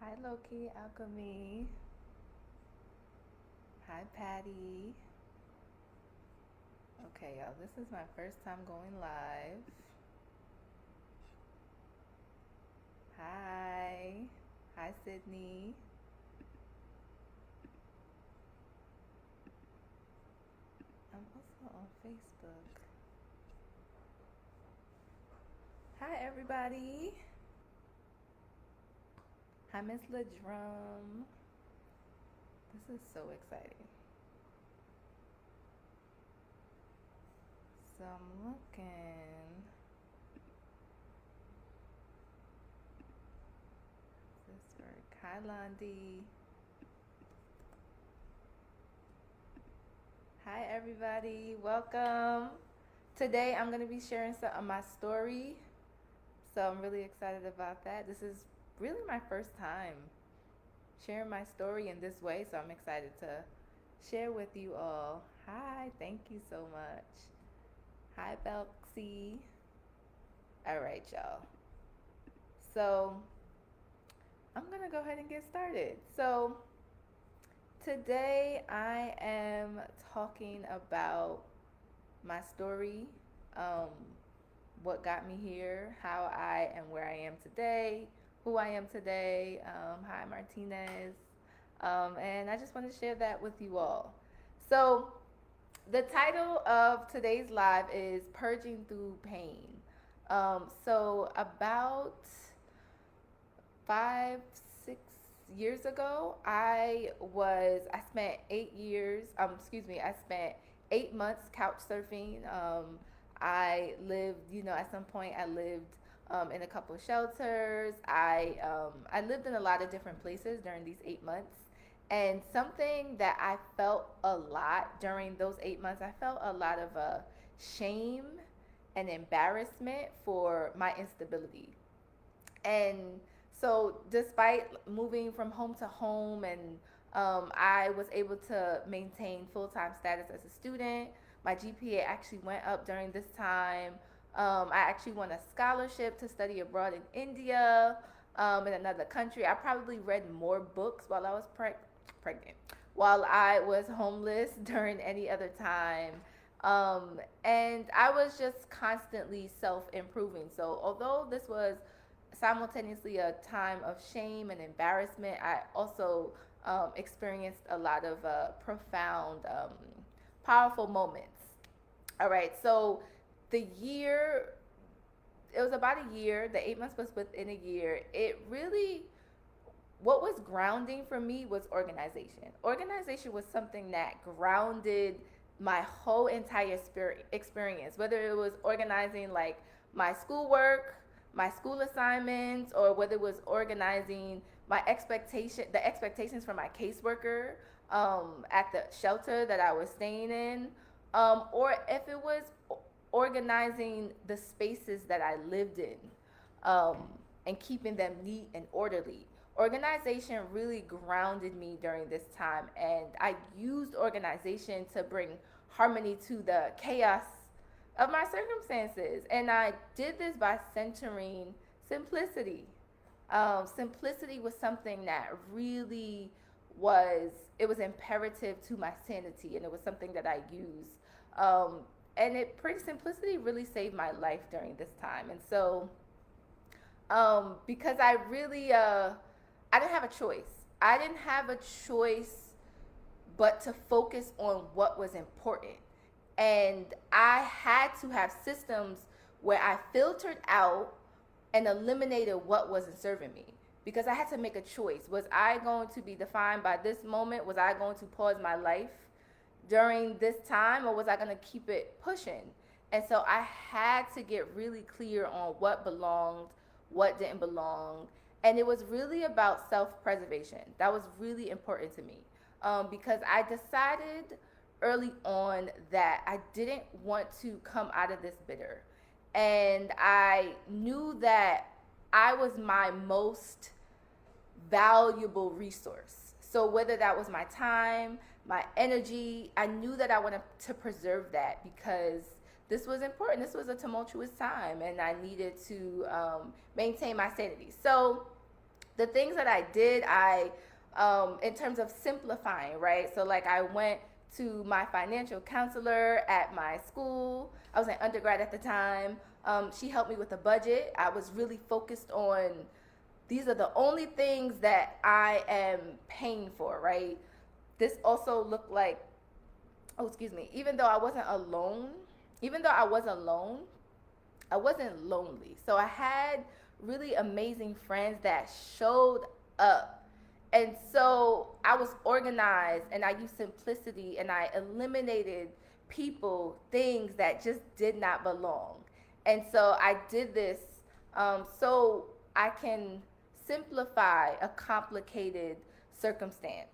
Hi, Loki, Alchemy. Hi, Patty. Okay, y'all, this is my first time going live. Hi. Hi, Sydney. I'm also on Facebook. Hi, everybody. Hi, Miss LaDrum. This is so exciting. So I'm looking. This work. Hi, Londi. Hi, everybody. Welcome. Today, I'm going to be sharing some of my story. So I'm really excited about that. This is really my first time sharing my story in this way. So I'm excited to share with you all. Hi, thank you so much. Hi, Belksy. All right, y'all. So I'm going to go ahead and get started. So today I am talking about my story, um, what got me here, how I am where I am today, who I am today. Hi, Martinez. And I just want to share that with you all. So, the title of today's live is Purging Through Pain. So, about 5, 6 years ago, I spent 8 years, I spent 8 months couch surfing. I lived, at some point I lived in a couple of shelters. I lived in a lot of different places during these 8 months. And something that I felt a lot during those 8 months, I felt a lot of shame and embarrassment for my instability. And so, despite moving from home to home, and I was able to maintain full time status as a student, my GPA actually went up during this time. I actually won a scholarship to study abroad in India, in another country. I probably read more books while I was pregnant, while I was homeless during any other time. And I was just constantly self improving. So, although this was simultaneously a time of shame and embarrassment, I also experienced a lot of profound, powerful moments. All right, so the year, it was about a year, the 8 months was within a year. It really, what was grounding for me was organization. Organization was something that grounded my whole entire experience, whether it was organizing like my schoolwork, my school assignments, or whether it was organizing the expectations for my caseworker at the shelter that I was staying in, or if it was organizing the spaces that I lived in, um, and keeping them neat and orderly. Organization really grounded me during this time, and I used organization to bring harmony to the chaos of my circumstances. And I did this by centering simplicity. Simplicity was something that really was, it was imperative to my sanity, and it was something that I used. Um, and simplicity really saved my life during this time. And so, because I didn't have a choice. I didn't have a choice but to focus on what was important. And I had to have systems where I filtered out and eliminated what wasn't serving me. Because I had to make a choice. Was I going to be defined by this moment? Was I going to pause my life during this time, or was I going to keep it pushing? And so I had to get really clear on what belonged, what didn't belong. And it was really about self preservation. That was really important to me, because I decided early on that I didn't want to come out of this bitter. and I knew that I was my most valuable resource. So whether that was my time, my energy, I knew that I wanted to preserve that because this was important. This was a tumultuous time, and I needed to maintain my sanity. So the things that I did, in terms of simplifying, right? So like I went to my financial counselor at my school. I was an undergrad at the time. She helped me with the budget. I was really focused on these are the only things that I am paying for, right? This also looked like, oh, excuse me, even though I was alone, I wasn't lonely. So I had really amazing friends that showed up. And so I was organized and I used simplicity and I eliminated people, things that just did not belong. And so I did this so I can simplify a complicated circumstance.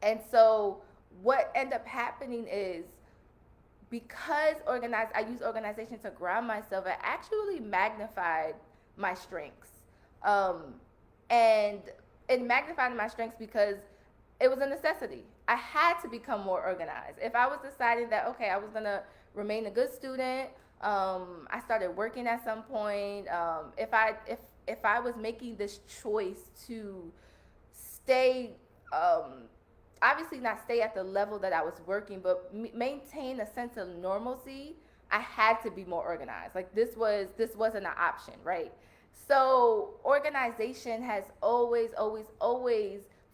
And so what ended up happening is because I use organization to ground myself, it actually magnified my strengths. Um, and it magnified my strengths because it was a necessity. I had to become more organized. If I was deciding that, okay, I was going to remain a good student, I started working at some point. If I was making this choice to stay, obviously not stay at the level that I was working, but maintain a sense of normalcy, I had to be more organized. Like this wasn't an option, right? So organization has always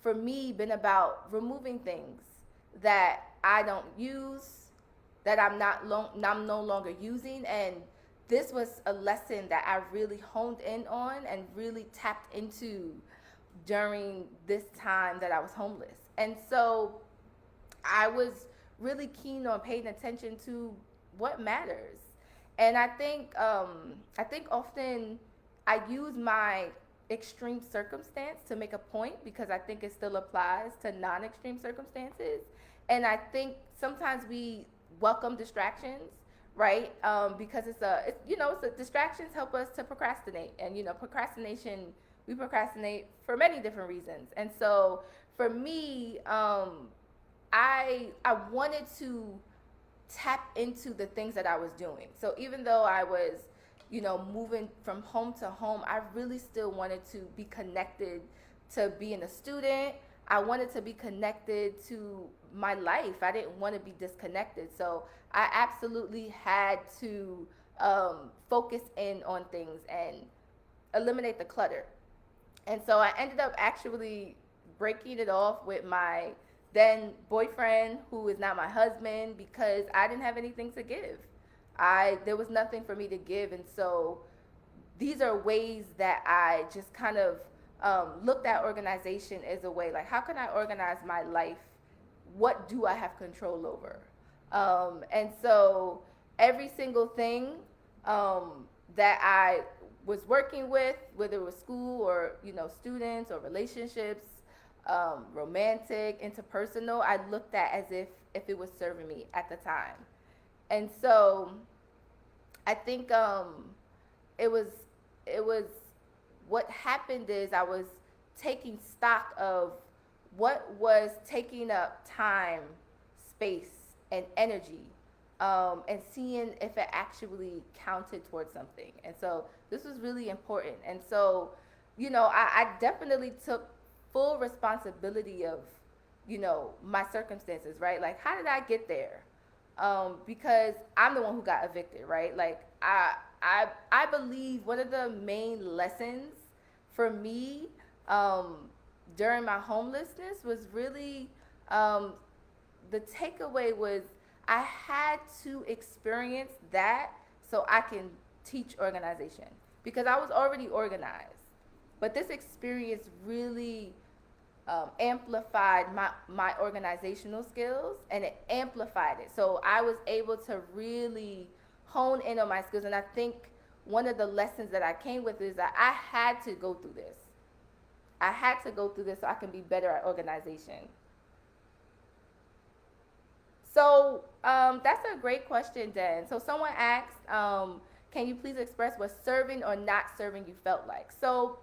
for me been about removing things that I don't use, that I'm no longer using, and this was a lesson that I really honed in on and really tapped into during this time that I was homeless. And so I was really keen on paying attention to what matters. And I think often I use my extreme circumstance to make a point because I think it still applies to non-extreme circumstances. And I think sometimes we welcome distractions, right? Because distractions help us to procrastinate, and we procrastinate for many different reasons. And so for me, I wanted to tap into the things that I was doing. So even though I was, moving from home to home, I really still wanted to be connected to being a student. I wanted to be connected to my life. I didn't want to be disconnected. So I absolutely had to focus in on things and eliminate the clutter. And so I ended up actually breaking it off with my then boyfriend, who is now my husband, because I didn't have anything to give. There was nothing for me to give, and so these are ways that I just kind of looked at organization as a way, like, how can I organize my life? What do I have control over? And so every single thing that I was working with, whether it was school or students or relationships, romantic, interpersonal, I looked at as if it was serving me at the time. And so I think it was it was what happened is I was taking stock of what was taking up time, space, and energy, and seeing if it actually counted towards something. And so this was really important. And so, I definitely took full responsibility of, my circumstances, right? Like, how did I get there? Because I'm the one who got evicted, right? Like, I believe one of the main lessons for me during my homelessness was really the takeaway was I had to experience that so I can teach organization because I was already organized. But this experience really amplified my organizational skills, and it amplified it. So I was able to really hone in on my skills. And I think one of the lessons that I came with is that I had to go through this. I had to go through this so I can be better at organization. So that's a great question, Dan. So someone asked, Can you please express what serving or not serving you felt like? So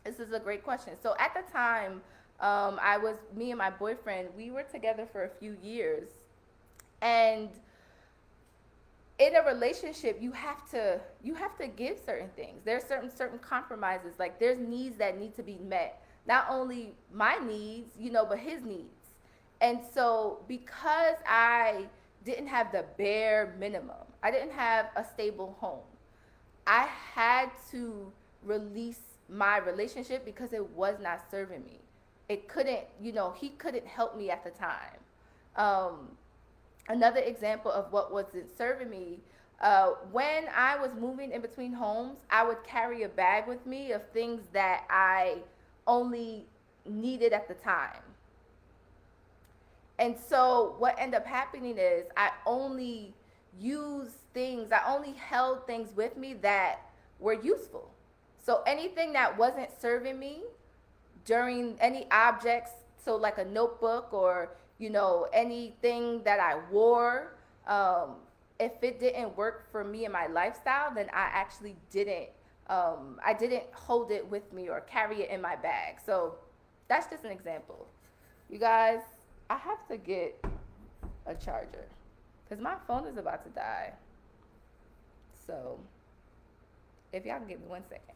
this is a great question. So at the time, me and my boyfriend, we were together for a few years. And in a relationship, you have to give certain things. There's certain compromises. Like there's needs that need to be met. Not only my needs, but his needs. And so because I didn't have the bare minimum, I didn't have a stable home. I had to release my relationship because it was not serving me. It couldn't, he couldn't help me at the time. Um, Another example of what wasn't serving me, when I was moving in between homes, I would carry a bag with me of things that I only needed at the time. And so what ended up happening is I only held things with me that were useful. So anything that wasn't serving me during any objects, so like a notebook or, anything that I wore, if it didn't work for me and my lifestyle, then I didn't hold it with me or carry it in my bag. So that's just an example. You guys, I have to get a charger because my phone is about to die. So if y'all can give me 1 second.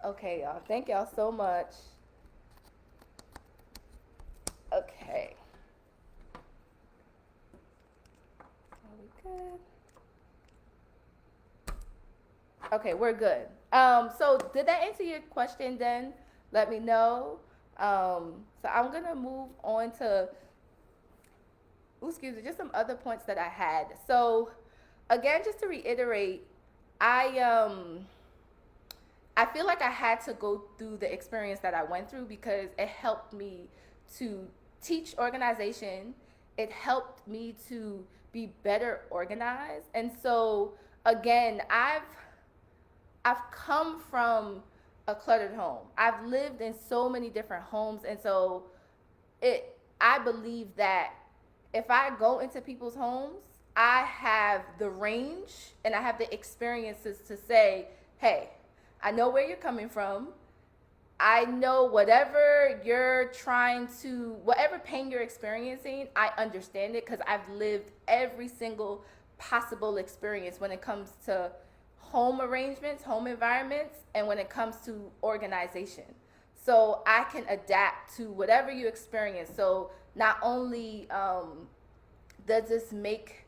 Okay, y'all. Thank y'all so much. Okay. Are we good? Okay, we're good. So did that answer your question then? Let me know. So I'm gonna move on to, excuse me, just some other points that I had. So again, just to reiterate, I I feel like I had to go through the experience that I went through because it helped me to teach organization. It helped me to be better organized. And so again, I've come from a cluttered home. I've lived in so many different homes, and so I believe that if I go into people's homes, I have the range and I have the experiences to say, "Hey, I know where you're coming from. I know whatever pain you're experiencing, I understand it because I've lived every single possible experience when it comes to home arrangements, home environments, and when it comes to organization. So I can adapt to whatever you experience. So not only does this make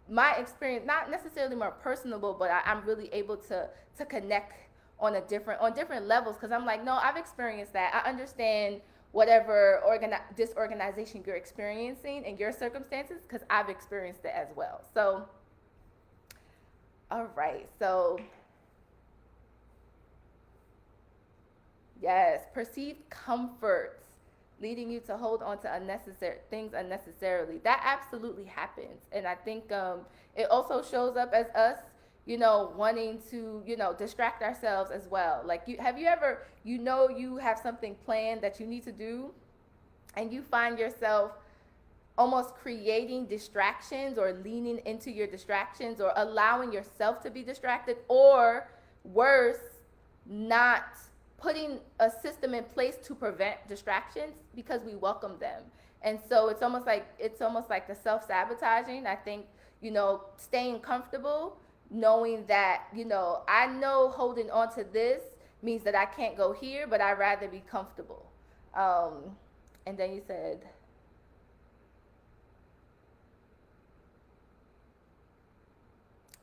my experience not necessarily more personable, but I'm really able to connect on different levels because I'm like, no, I've experienced that. I understand whatever disorganization you're experiencing in your circumstances because I've experienced it as well. So, all right. So, yes, perceived comfort leading you to hold on to unnecessary things unnecessarily. That absolutely happens, and I think it also shows up as us, wanting to, distract ourselves as well. Like, have you ever, you have something planned that you need to do, and you find yourself almost creating distractions or leaning into your distractions or allowing yourself to be distracted, or worse, not putting a system in place to prevent distractions because we welcome them. And so it's almost like the self-sabotaging. I think, staying comfortable, knowing that, I know holding on to this means that I can't go here, but I'd rather be comfortable. And then you said,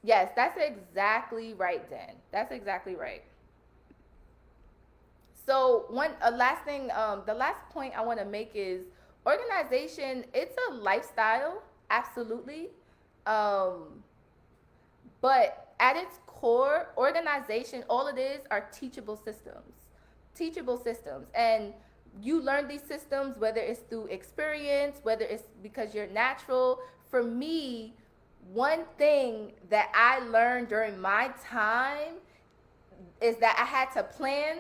yes, that's exactly right, Dan. That's exactly right. So last thing, the last point I want to make is organization. It's a lifestyle, absolutely, um, but at its core, organization, all it is are teachable systems. Teachable systems. And you learn these systems, whether it's through experience, whether it's because you're natural. For me, one thing that I learned during my time is that I had to plan,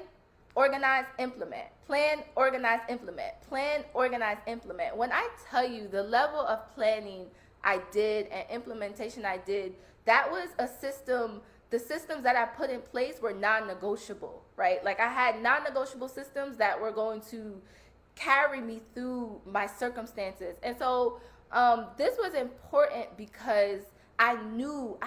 organize, implement. Plan, organize, implement. Plan, organize, implement. When I tell you the level of planning I did and implementation I did, that was a system. The systems that I put in place were non-negotiable, right? Like I had non-negotiable systems that were going to carry me through my circumstances. And so this was important because I knew,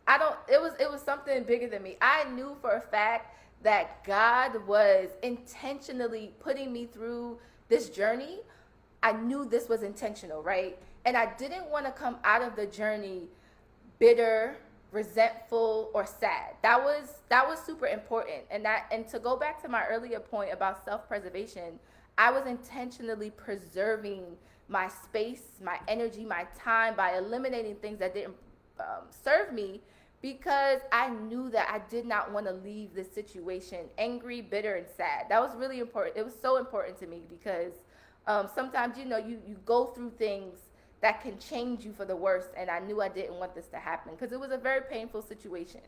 it was something bigger than me. I knew for a fact that God was intentionally putting me through this journey. I knew this was intentional, right? And I didn't want to come out of the journey bitter, resentful, or sad. That was super important. And to go back to my earlier point about self-preservation, I was intentionally preserving my space, my energy, my time by eliminating things that didn't serve me, because I knew that I did not want to leave this situation angry, bitter, and sad. That was really important. It was so important to me because sometimes, you go through things that can change you for the worse, and I knew I didn't want this to happen because it was a very painful situation.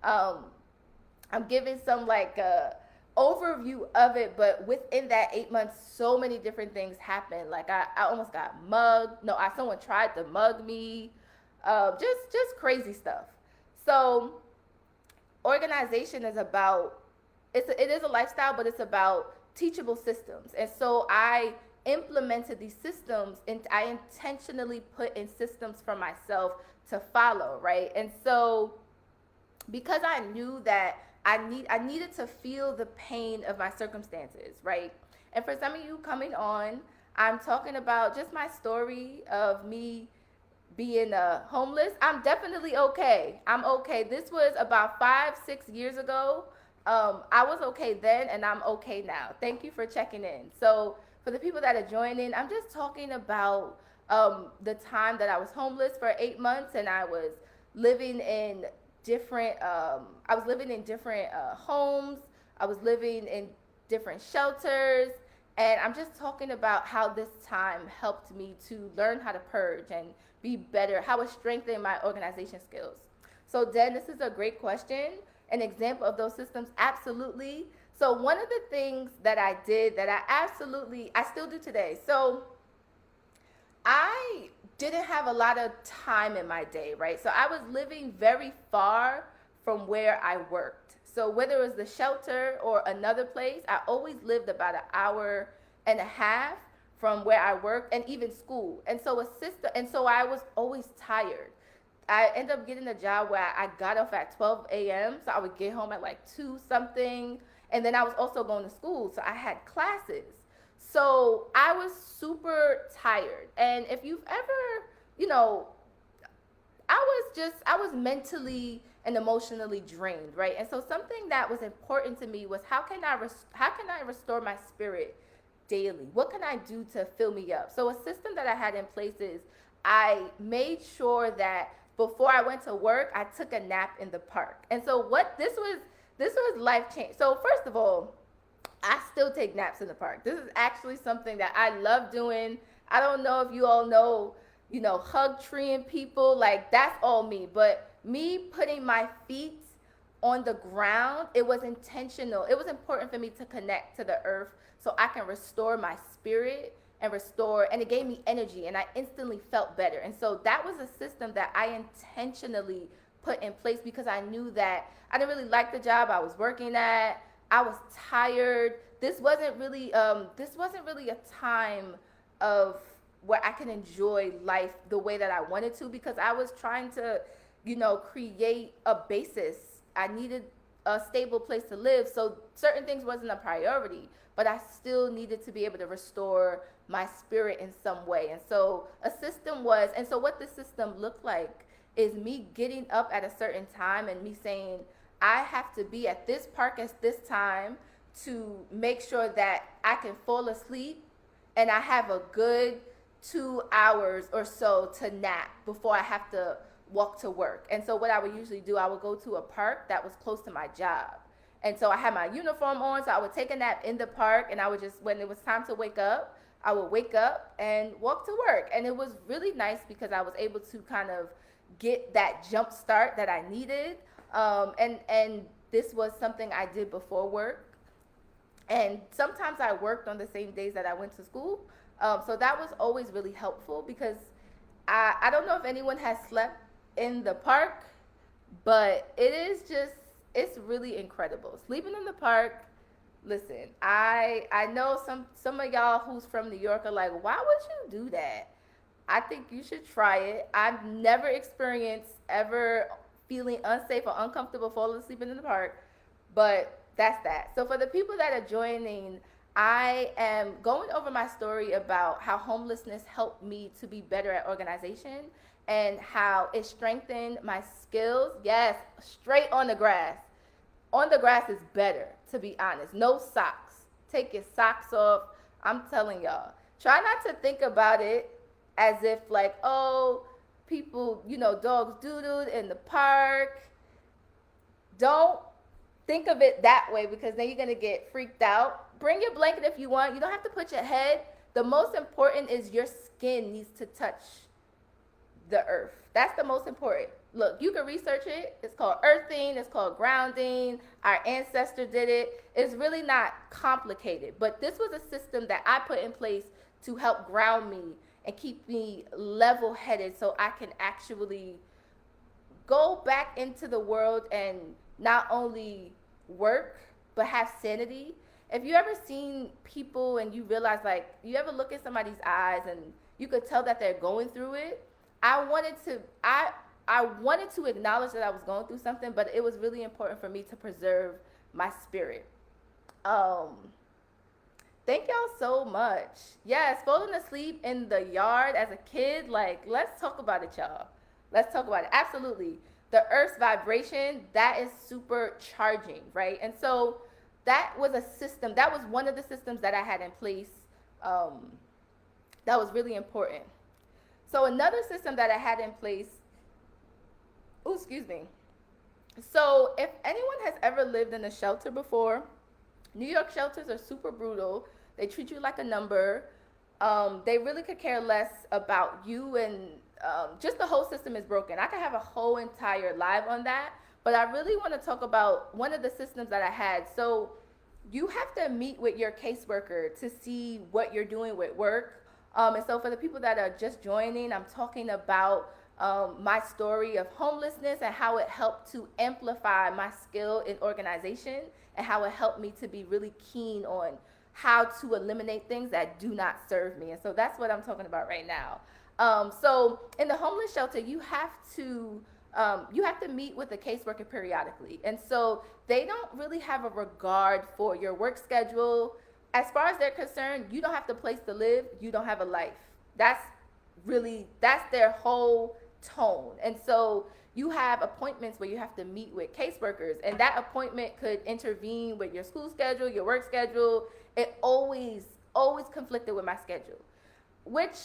I'm giving some overview of it, but within that 8 months, so many different things happened. Like I almost got mugged. No, someone tried to mug me. Just crazy stuff. So organization is about, it is a lifestyle, but it's about teachable systems. And so I implemented these systems, and I intentionally put in systems for myself to follow, right? And so because I knew that I needed to feel the pain of my circumstances, right? And for some of you coming on, I'm talking about just my story of me being homeless. I'm definitely okay. I'm okay. This was about 5-6 years ago. I was okay then, and I'm okay now. Thank you for checking in. So for the people that are joining, I'm just talking about the time that I was homeless for 8 months, and I was living in different homes. I was living in different shelters, and I'm just talking about how this time helped me to learn how to purge and be better, how it strengthened my organization skills. So Den, this is a great question. An example of those systems, absolutely. So one of the things that I did that I still do today. So I didn't have a lot of time in my day, right? So I was living very far from where I worked. So whether it was the shelter or another place, I always lived about an hour and a half from where I worked, and even school. And so I was always tired. I ended up getting a job where I got off at 12 a.m. So I would get home at 2 something. And then I was also going to school. So I had classes. So I was super tired. And if you've ever, I was mentally and emotionally drained, right? And so something that was important to me was how can I restore my spirit daily? What can I do to fill me up? So a system that I had in place is I made sure that before I went to work, I took a nap in the park. And so this was life change. So first of all, I still take naps in the park. This is actually something that I love doing. I don't know if you all know, hug treeing people, that's all me. But me putting my feet on the ground, it was intentional. It was important for me to connect to the earth so I can restore my spirit and it gave me energy, and I instantly felt better. And so that was a system that I intentionally put in place because I knew that I didn't really like the job I was working at. I was tired. This wasn't really a time of where I can enjoy life the way that I wanted to, because I was trying to, create a basis. I needed a stable place to live. So certain things wasn't a priority, but I still needed to be able to restore my spirit in some way. And so what the system looked like is me getting up at a certain time and me saying, I have to be at this park at this time to make sure that I can fall asleep and I have a good 2 hours or so to nap before I have to walk to work. And so what I would usually do, I would go to a park that was close to my job. And so I had my uniform on, so I would take a nap in the park, and I would just, when it was time to wake up, I would wake up and walk to work. And it was really nice because I was able to kind of get that jump start that I needed. And this was something I did before work. And sometimes I worked on the same days that I went to school. So that was always really helpful because I don't know if anyone has slept in the park, but it is just, it's really incredible. Sleeping in the park, listen, I know some of y'all who's from New York are like, why would you do that? I think you should try it. I've never experienced ever feeling unsafe or uncomfortable falling asleep in the park, but that's that. So for the people that are joining, I am going over my story about how homelessness helped me to be better at organization and how it strengthened my skills. Yes, straight on the grass. On the grass is better, to be honest. No socks. Take your socks off. I'm telling y'all. Try not to think about it as if like, oh, people, dogs doo-dooed in the park. Don't think of it that way because then you're going to get freaked out. Bring your blanket if you want. You don't have to put your head. The most important is your skin needs to touch the earth. That's the most important. Look, you can research it. It's called earthing. It's called grounding. Our ancestor did it. It's really not complicated. But this was a system that I put in place to help ground me and keep me level-headed so I can actually go back into the world and not only work, but have sanity. If you ever seen people and you realize, like, you ever look in somebody's eyes and you could tell that they're going through it, I wanted to acknowledge that I was going through something, but it was really important for me to preserve my spirit. Thank y'all so much. Yes, falling asleep in the yard as a kid, like, let's talk about it, y'all. Let's talk about it. Absolutely. The earth's vibration, that is super charging, right? And so that was a system, that was one of the systems that I had in place that was really important. So another system that I had in place, excuse me. So if anyone has ever lived in a shelter before, New York shelters are super brutal. They treat you like a number. They really could care less about you, and just the whole system is broken. I could have a whole entire live on that, but I really want to talk about one of the systems that I had. So you have to meet with your caseworker to see what you're doing with work. And so for the people that are just joining, I'm talking about my story of homelessness and how it helped to amplify my skill in organization and how it helped me to be really keen on how to eliminate things that do not serve me. And so that's what I'm talking about right now. So in the homeless shelter, you have to meet with a caseworker periodically. And so they don't really have a regard for your work schedule. As far as they're concerned, you don't have a place to live. You don't have a life. That's their whole tone. And so you have appointments where you have to meet with caseworkers, and that appointment could intervene with your school schedule, your work schedule. It always conflicted with my schedule, which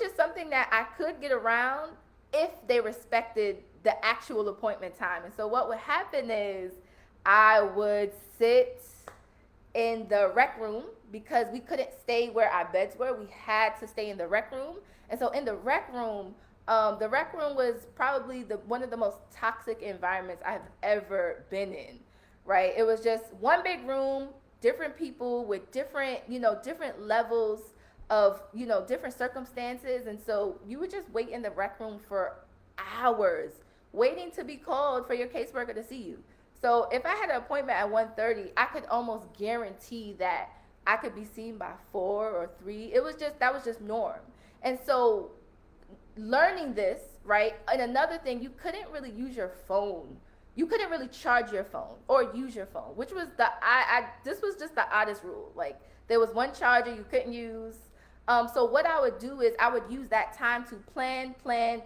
is something that I could get around if they respected the actual appointment time. And so what would happen is I would sit in the rec room because we couldn't stay where our beds were. We had to stay in the rec room. And so in the rec room was probably one of the most toxic environments I've ever been in, right? It was just one big room, different people with different levels of, different circumstances. And so you would just wait in the rec room for hours, waiting to be called for your caseworker to see you. So if I had an appointment at 1:30, I could almost guarantee that I could be seen by 4 or 3. That was just norm. And so learning this, right? And another thing, you couldn't really use your phone. You couldn't really charge your phone or use your phone, which was this was just the oddest rule. Like, there was one charger you couldn't use. So what I would do is I would use that time to plan, and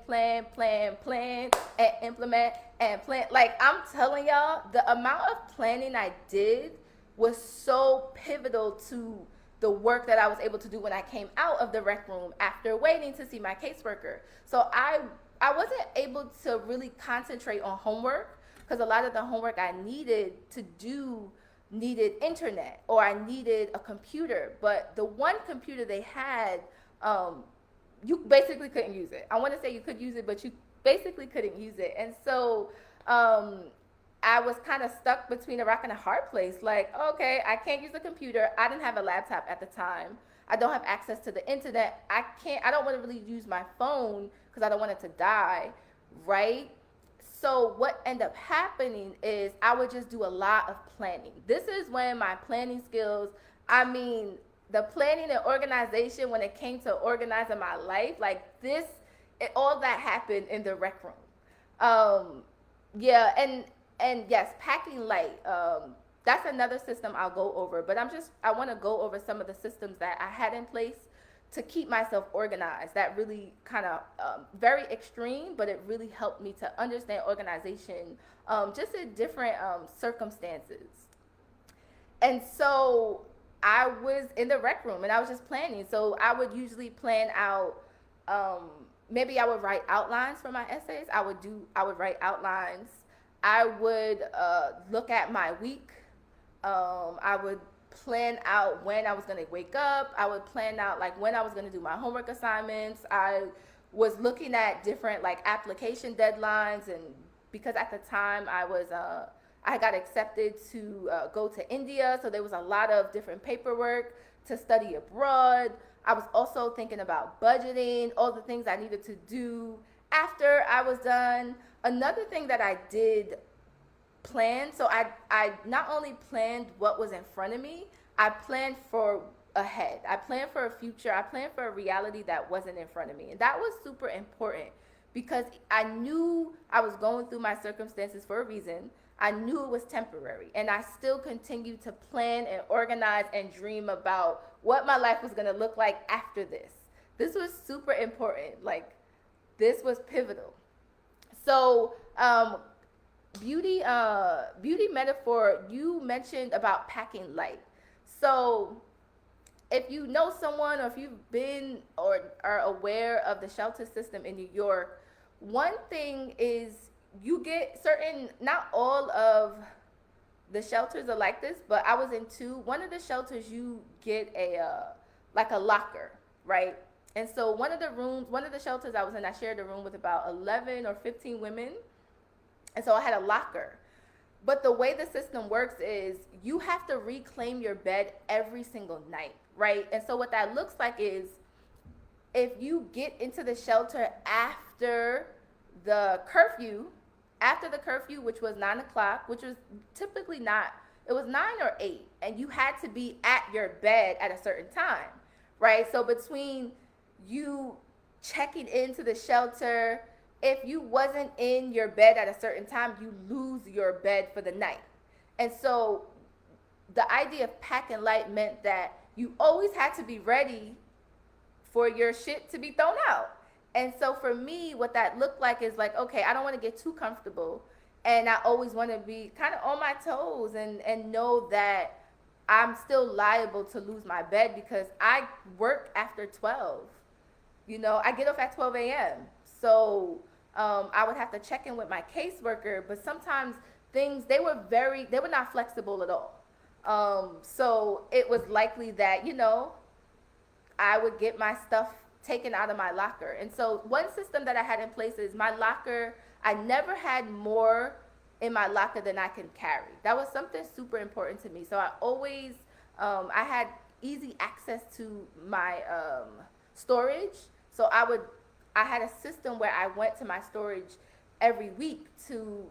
implement and plan. Like, I'm telling y'all, the amount of planning I did was so pivotal to the work that I was able to do when I came out of the rec room after waiting to see my caseworker. So I I wasn't able to really concentrate on homework because a lot of the homework I needed to do needed internet or I needed a computer. But the one computer they had, um, you basically couldn't use it. I want to say you could use it, but you basically couldn't use it. And so um, I was kind of stuck between a rock and a hard place. Like, okay, I can't use the computer. I didn't have a laptop at the time. I don't have access to the internet. I don't want to really use my phone because I don't want it to die, right? So what ended up happening is I would just do a lot of planning. This is when my planning skills, I mean, the planning and organization when it came to organizing my life, like this, all that happened in the rec room. Um, yeah, and yes, packing light. That's another system I'll go over, but I want to go over some of the systems that I had in place to keep myself organized. That really kind of very extreme, but it really helped me to understand organization just in different circumstances. And so I was in the rec room and I was just planning. So I would usually plan out. Um, Maybe I would write outlines for my essays. I would write outlines. I would look at my week. I would plan out when I was going to wake up. I would plan out like when I was going to do my homework assignments. I was looking at different like application deadlines, and because at the time I got accepted to go to India, so there was a lot of different paperwork to study abroad. I was also thinking about budgeting, all the things I needed to do after I was done. Another thing that I did plan, so I not only planned what was in front of me, I planned for ahead. I planned for a future. I planned for a reality that wasn't in front of me. And that was super important because I knew I was going through my circumstances for a reason. I knew it was temporary. And I still continued to plan and organize and dream about what my life was going to look like after this. This was super important. Like, this was pivotal. So, beauty metaphor, you mentioned about packing light. So if you know someone or if you've been or are aware of the shelter system in New York, one thing is you get certain, not all of the shelters are like this, but I was in two. One of the shelters you get a like a locker, right? And so one of the shelters I was in, I shared a room with about 11 or 15 women. And so I had a locker. But the way the system works is you have to reclaim your bed every single night, right? And so what that looks like is if you get into the shelter after the curfew, which was 9 o'clock, which was typically not, it was 9 or 8, and you had to be at your bed at a certain time, right? So between you checking into the shelter, if you wasn't in your bed at a certain time, you lose your bed for the night. And so the idea of packing light meant that you always had to be ready for your shit to be thrown out. And so for me, what that looked like is like, okay, I don't want to get too comfortable. And I always want to be kind of on my toes and know that I'm still liable to lose my bed because I work after 12. You know, I get off at 12 a.m. So I would have to check in with my caseworker, but sometimes they were not flexible at all. So it was likely that, I would get my stuff taken out of my locker. And so one system that I had in place is my locker, I never had more in my locker than I can carry. That was something super important to me. So I always, I had easy access to my storage. So I had a system where I went to my storage every week to,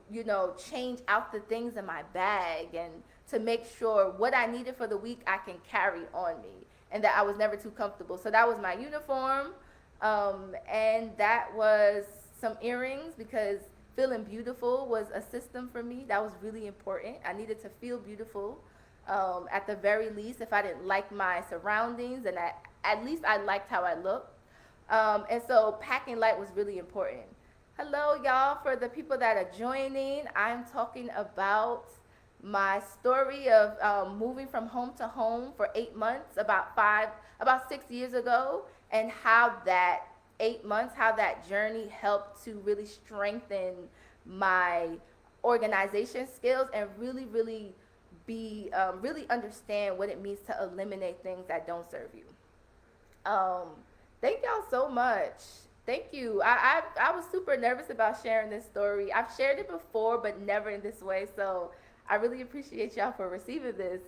change out the things in my bag and to make sure what I needed for the week I can carry on me and that I was never too comfortable. So that was my uniform, and that was some earrings because feeling beautiful was a system for me. That was really important. I needed to feel beautiful at the very least. If I didn't like my surroundings, and at least I liked how I looked. And so packing light was really important. Hello, y'all. For the people that are joining, I'm talking about my story of moving from home to home for 8 months, about 6 years ago, and how that 8 months, how that journey helped to really strengthen my organization skills and really, really really understand what it means to eliminate things that don't serve you. Um, Thank y'all so much. Thank you. I was super nervous about sharing this story. I've shared it before, but never in this way. So I really appreciate y'all for receiving this.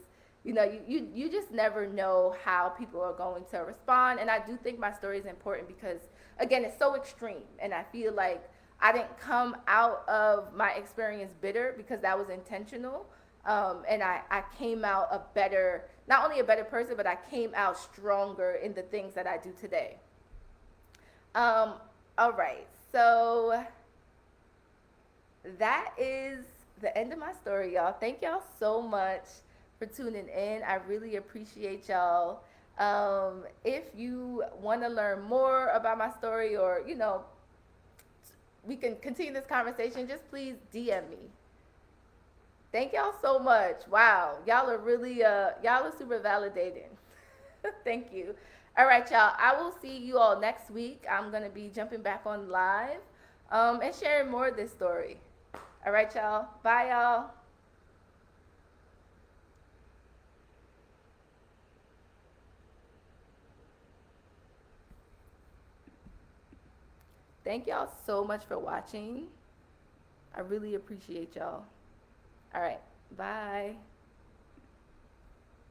You just never know how people are going to respond. And I do think my story is important because, again, it's so extreme. And I feel like I didn't come out of my experience bitter because that was intentional. And I came out a better, not only a better person, but I came out stronger in the things that I do today. Um, all right, so that is the end of my story, y'all. Thank y'all so much for tuning in. I really appreciate y'all. If you want to learn more about my story, or we can continue this conversation, just please DM me. Thank y'all so much. Wow, y'all are really y'all are super validating. Thank you. All right, y'all. I will see you all next week. I'm gonna be jumping back on live, and sharing more of this story. All right, y'all. Bye, y'all. Thank y'all so much for watching. I really appreciate y'all. All right. Bye.